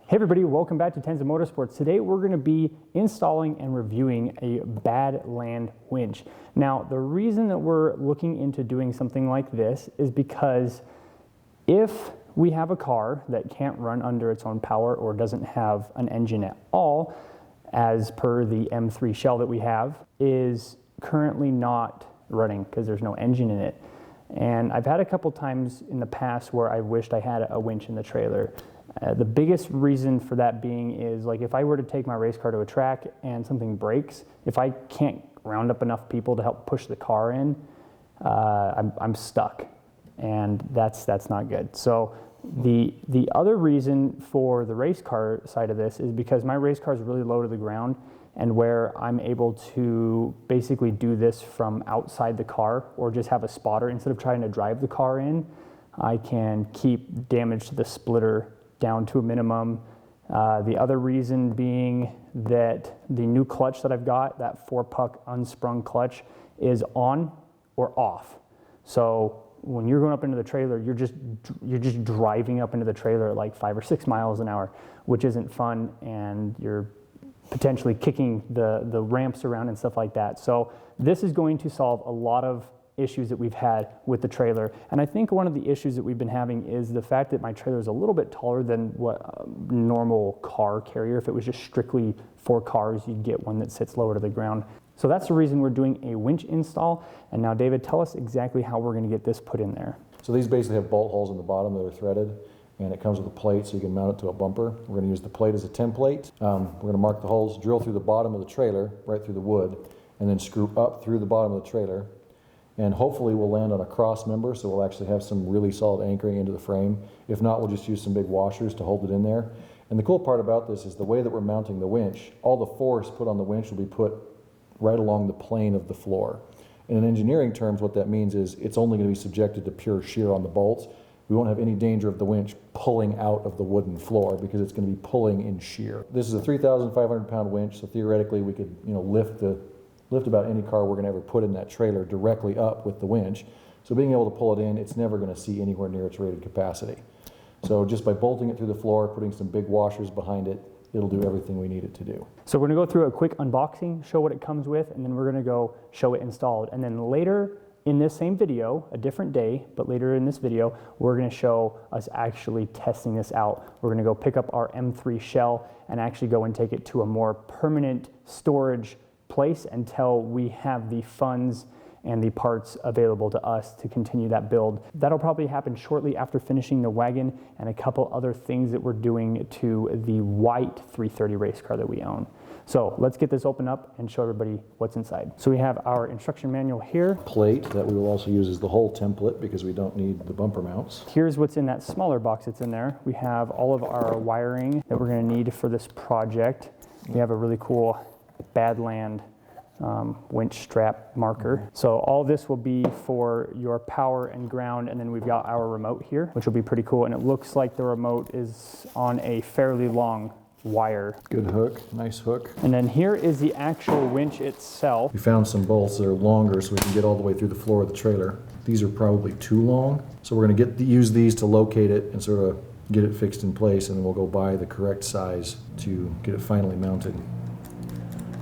Hey everybody, welcome back to Tenza Motorsports. Today we're going to be installing and reviewing a Badland winch. Now the reason that we're looking into doing something like this is because if we have a car that can't run under its own power or doesn't have an engine at all, as per the M3 shell that we have, is currently not running because there's no engine in it. And I've had a couple times in the past where I wished I had a winch in the trailer. The biggest reason for that being is, like, if I were to take my race car to a track and something breaks, if I can't round up enough people to help push the car in, I'm stuck, and that's not good. So the other reason for the race car side of this is because my race car is really low to the ground, and where I'm able to basically do this from outside the car or just have a spotter instead of trying to drive the car in, I can keep damage to the splitter down to a minimum. The other reason being that the new clutch that I've got, that 4-puck unsprung clutch, is on or off. So when you're going up into the trailer, you're just driving up into the trailer at like 5 or 6 miles an hour, which isn't fun, and you're potentially kicking the ramps around and stuff like that. So this is going to solve a lot of issues that we've had with the trailer. And I think one of the issues that we've been having is the fact that my trailer is a little bit taller than what a normal car carrier. If it was just strictly for cars, you'd get one that sits lower to the ground. So that's the reason we're doing a winch install. And now, David, tell us exactly how we're going to get this put in there. So these basically have bolt holes in the bottom that are threaded, and it comes with a plate so you can mount it to a bumper. We're going to use the plate as a template. We're going to mark the holes, drill through the bottom of the trailer, right through the wood, and then screw up through the bottom of the trailer. And hopefully we'll land on a cross member, so we'll actually have some really solid anchoring into the frame. If not, we'll just use some big washers to hold it in there. And the cool part about this is the way that we're mounting the winch, all the force put on the winch will be put right along the plane of the floor. And in engineering terms, what that means is it's only going to be subjected to pure shear on the bolts. We won't have any danger of the winch pulling out of the wooden floor because it's going to be pulling in shear. This is a 3,500 pound winch, so theoretically we could, lift about any car we're going to ever put in that trailer directly up with the winch. So being able to pull it in, it's never going to see anywhere near its rated capacity. So just by bolting it through the floor, putting some big washers behind it, it'll do everything we need it to do. So we're going to go through a quick unboxing, show what it comes with, and then we're going to go show it installed. And then later in this same video, a different day, but later in this video, we're going to show us actually testing this out. We're going to go pick up our M3 shell and actually go and take it to a more permanent storage place until we have the funds and the parts available to us to continue that build. That'll probably happen shortly after finishing the wagon and a couple other things that we're doing to the white 330 race car that we own. So let's get this open up and show everybody what's inside. So we have our instruction manual here. Plate that we will also use as the whole template because we don't need the bumper mounts. Here's what's in that smaller box that's in there. We have all of our wiring that we're going to need for this project. We have a really cool Badland winch strap marker. So all this will be for your power and ground, and then we've got our remote here, which will be pretty cool, and it looks like the remote is on a fairly long wire. Good hook, nice hook. And then here is the actual winch itself. We found some bolts that are longer so we can get all the way through the floor of the trailer. These are probably too long, so we're going to use these to locate it and sort of get it fixed in place, and then we'll go buy the correct size to get it finally mounted.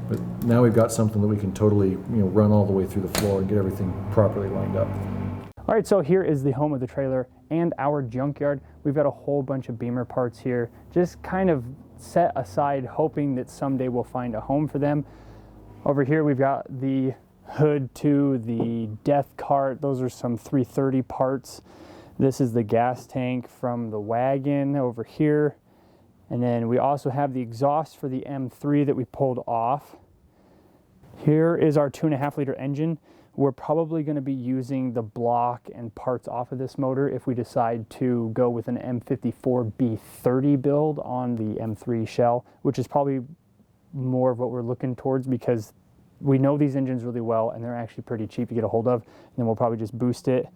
But now we've got something that we can totally, run all the way through the floor and get everything properly lined up. All right, so here is the home of the trailer and our junkyard. We've got a whole bunch of Beamer parts here, just kind of set aside, hoping that someday we'll find a home for them. Over here, we've got the hood to the death cart. Those are some 330 parts. This is the gas tank from the wagon over here. And then we also have the exhaust for the M3 that we pulled off. Here is our 2.5 liter engine. We're probably going to be using the block and parts off of this motor if we decide to go with an M54 B30 build on the M3 shell, which is probably more of what we're looking towards because we know these engines really well and they're actually pretty cheap to get a hold of. And then we'll probably just boost it.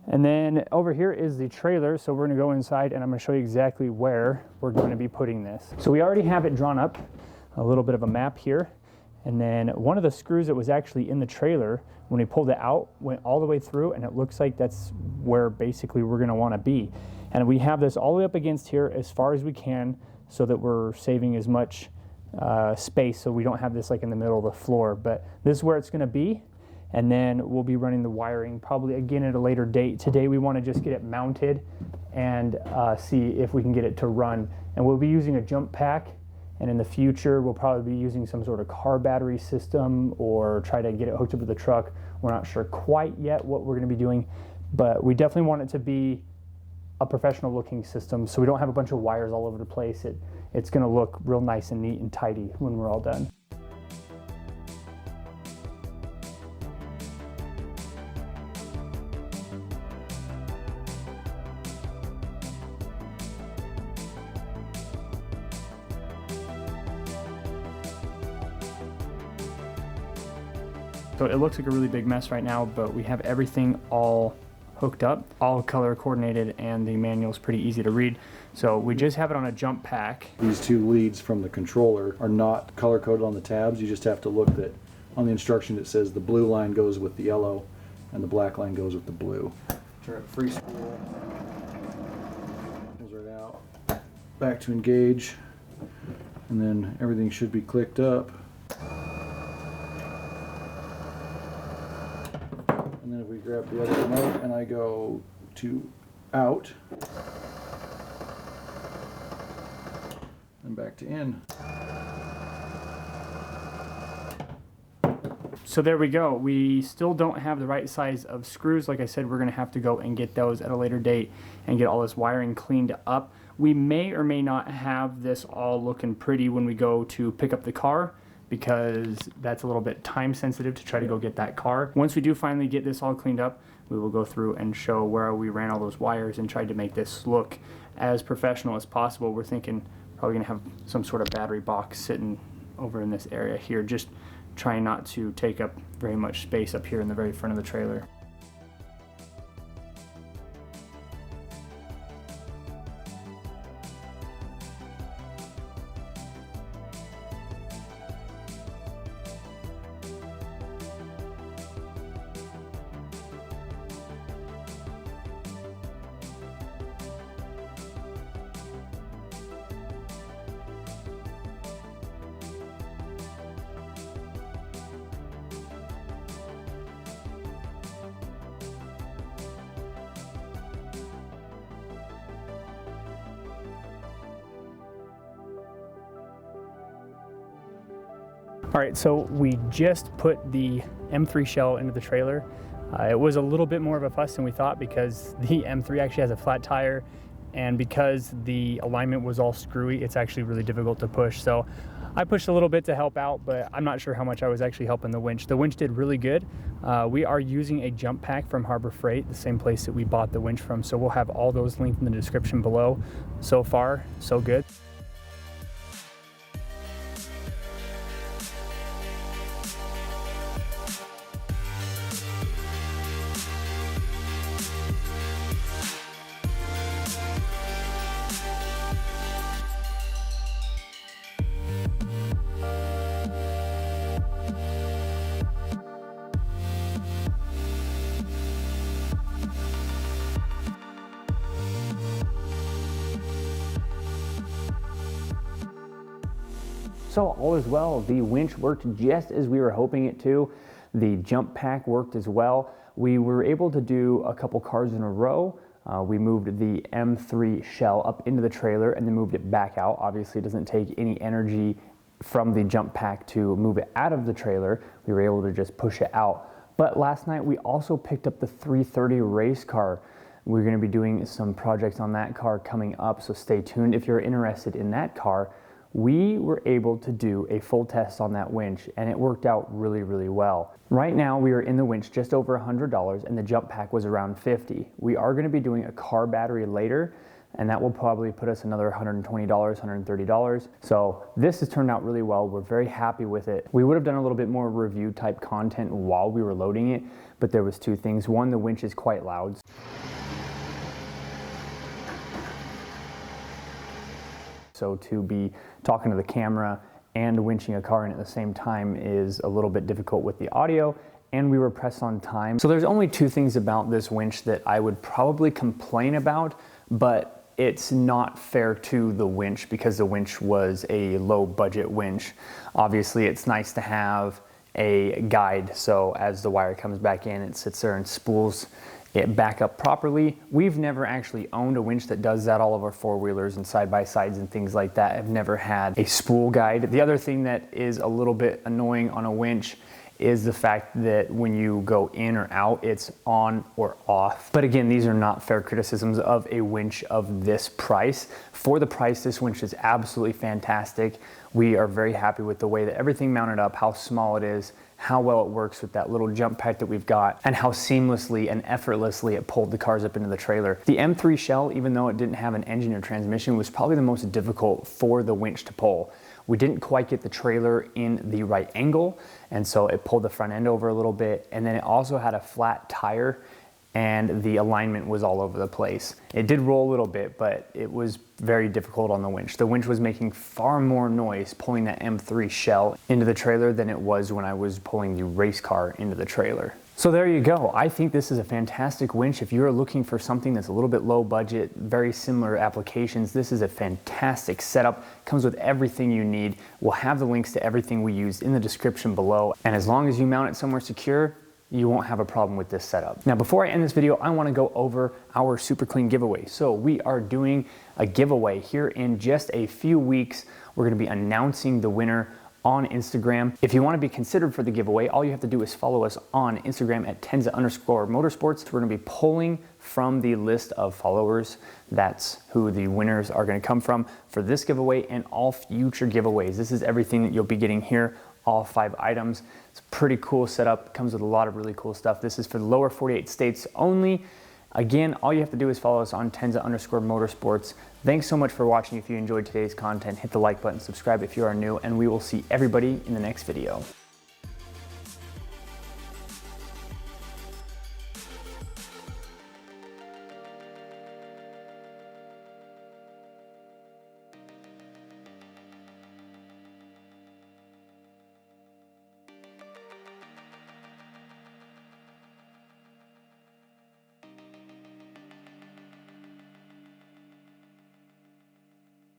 And then over here is the trailer, so we're going to go inside and I'm going to show you exactly where we're going to be putting this. So we already have it drawn up, a little bit of a map here, and then one of the screws that was actually in the trailer, when we pulled it out, went all the way through, and it looks like that's where basically we're going to want to be. And we have this all the way up against here as far as we can so that we're saving as much space so we don't have this like in the middle of the floor. But this is where it's going to be. And then we'll be running the wiring probably again at a later date. Today we want to just get it mounted and see if we can get it to run. And we'll be using a jump pack. And in the future, we'll probably be using some sort of car battery system or try to get it hooked up to the truck. We're not sure quite yet what we're going to be doing, but we definitely want it to be a professional looking system so we don't have a bunch of wires all over the place. It's going to look real nice and neat and tidy when we're all done. So it looks like a really big mess right now, but we have everything all hooked up, all color coordinated, and the manual is pretty easy to read. So we just have it on a jump pack. These two leads from the controller are not color coded on the tabs. You just have to look that on the instruction it says the blue line goes with the yellow and the black line goes with the blue. Turn it free spool, comes right out, back to engage, and then everything should be clicked up. And then if we grab the other remote and I go to out and back to in. So there we go. We still don't have the right size of screws. Like I said, we're gonna have to go and get those at a later date and get all this wiring cleaned up. We may or may not have this all looking pretty when we go to pick up the car, because that's a little bit time sensitive to try to go get that car. Once we do finally get this all cleaned up, we will go through and show where we ran all those wires and tried to make this look as professional as possible. We're thinking probably gonna have some sort of battery box sitting over in this area here, just trying not to take up very much space up here in the very front of the trailer. All right, so we just put the M3 shell into the trailer. It was a little bit more of a fuss than we thought because the M3 actually has a flat tire, and because the alignment was all screwy, it's actually really difficult to push. So I pushed a little bit to help out, but I'm not sure how much I was actually helping the winch. The winch did really good. We are using a jump pack from Harbor Freight, the same place that we bought the winch from. So we'll have all those linked in the description below. So far, so good. So all is well. The winch worked just as we were hoping it to. The jump pack worked as well. We were able to do a couple cars in a row. We moved the M3 shell up into the trailer and then moved it back out. Obviously, it doesn't take any energy from the jump pack to move it out of the trailer. We were able to just push it out. But last night, we also picked up the 330 race car. We're going to be doing some projects on that car coming up, so stay tuned if you're interested in that car. We were able to do a full test on that winch and it worked out really, really well. Right now we are in the winch just over $100 and the jump pack was around $50. We are going to be doing a car battery later and that will probably put us another $120, $130. So this has turned out really well. We're very happy with it. We would have done a little bit more review type content while we were loading it, but there was two things. One, the winch is quite loud. So to be talking to the camera and winching a car in at the same time is a little bit difficult with the audio, and we were pressed on time. So there's only two things about this winch that I would probably complain about, but it's not fair to the winch because the winch was a low budget winch. Obviously, it's nice to have a guide, so as the wire comes back in, it sits there and spools it back up properly. We've never actually owned a winch that does that. All of our four-wheelers and side-by-sides and things like that have never had a spool guide. The other thing that is a little bit annoying on a winch is the fact that when you go in or out, it's on or off. But again, these are not fair criticisms of a winch of this price. For the price, this winch is absolutely fantastic. We are very happy with the way that everything mounted up, how small it is, how well it works with that little jump pack that we've got, and how seamlessly and effortlessly it pulled the cars up into the trailer. The M3 shell, even though it didn't have an engine or transmission, was probably the most difficult for the winch to pull. We didn't quite get the trailer in the right angle, and so it pulled the front end over a little bit, and then it also had a flat tire and the alignment was all over the place. It did roll a little bit, but it was very difficult on the winch. The winch was making far more noise pulling that M3 shell into the trailer than it was when I was pulling the race car into the trailer. So there you go. I think this is a fantastic winch. If you're looking for something that's a little bit low budget, very similar applications, this is a fantastic setup. Comes with everything you need. We'll have the links to everything we used in the description below. And as long as you mount it somewhere secure, you won't have a problem with this setup. Now, before I end this video, I wanna go over our Super Clean giveaway. So we are doing a giveaway here in just a few weeks. We're gonna be announcing the winner on Instagram. If you want to be considered for the giveaway, all you have to do is follow us on Instagram at Tenza_Motorsports. We're going to be pulling from the list of followers. That's who the winners are going to come from for this giveaway and all future giveaways. This is everything that you'll be getting here, all 5 items. It's a pretty cool setup. Comes with a lot of really cool stuff. This is for the lower 48 states only. Again, all you have to do is follow us on Tenza_Motorsports. Thanks so much for watching. If you enjoyed today's content, hit the like button, subscribe if you are new, and we will see everybody in the next video.